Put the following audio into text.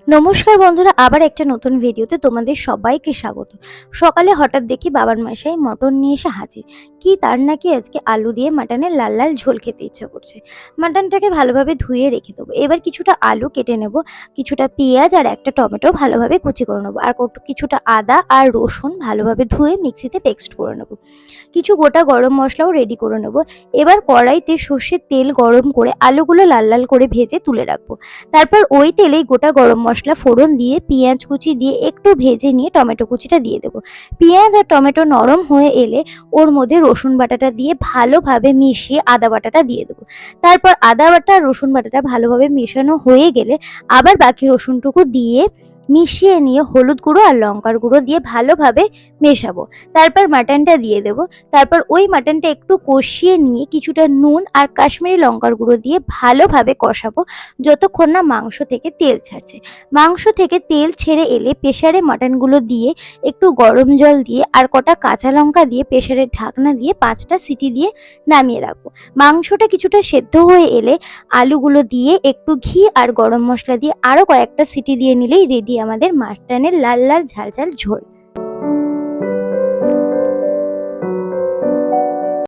নমস্কার বন্ধুরা, আবার একটা নতুন ভিডিওতে তোমাদের সবাইকে স্বাগত। সকালে হঠাৎ দেখি বাবার মশাই মটন নিয়ে এসে হাজির। কি তার নাকি আজকে আলু দিয়ে মাটনের লাল লাল ঝোল খেতে ইচ্ছা করছে। মাটনটাকে ভালোভাবে ধুয়ে রেখে দেবো। এবার কিছুটা আলু কেটে নেব, কিছুটা পেঁয়াজ আর একটা টমেটো ভালোভাবে কুচি করে নেবো, আর কিছুটা আদা আর রসুন ভালোভাবে ধুয়ে মিক্সিতে পেস্ট করে নেবো। কিছু গোটা গরম মশলাও রেডি করে নেব। এবার কড়াইতে সর্ষের তেল গরম করে আলুগুলো লাল লাল করে ভেজে তুলে রাখবো। তারপর ওই তেলেই গোটা গরম মশলা ফোড়ন দিয়ে পেঁয়াজ কুচি দিয়ে একটু ভেজে নিয়ে টমেটো কুচিটা দিয়ে দেবো। পেঁয়াজ আর টমেটো নরম হয়ে এলে ওর মধ্যে রসুন বাটাটা দিয়ে ভালোভাবে মিশিয়ে আদা বাটাটা দিয়ে দেবো। তারপর আদা বাটা আর রসুন বাটাটা ভালোভাবে মেশানো হয়ে গেলে আবার বাকি রসুনটুকু দিয়ে মিশিয়ে নিয়ে হলুদ গুঁড়ো আর লঙ্কার গুঁড়ো দিয়ে ভালোভাবে মেশাবো। তারপর মাটনটা দিয়ে দেবো। তারপর ওই মাটনটা একটু কষিয়ে নিয়ে কিছুটা নুন আর কাশ্মীরি লঙ্কার গুঁড়ো দিয়ে ভালোভাবে কষাবো যতক্ষণ না মাংস থেকে তেল ছাড়ছে। মাংস থেকে তেল ছেড়ে এলে প্রেসারে মাটনগুলো দিয়ে একটু গরম জল দিয়ে আর কটা কাঁচা লঙ্কা দিয়ে প্রেসারের ঢাকনা দিয়ে 5টা সিটি দিয়ে নামিয়ে রাখবো। মাংসটা কিছুটা সেদ্ধ হয়ে এলে আলুগুলো দিয়ে একটু ঘি আর গরম মশলা দিয়ে আরও কয়েকটা সিটি দিয়ে নিলেই রেডি আমাদের মাটনের লাল লাল ঝাল ঝাল ঝোল।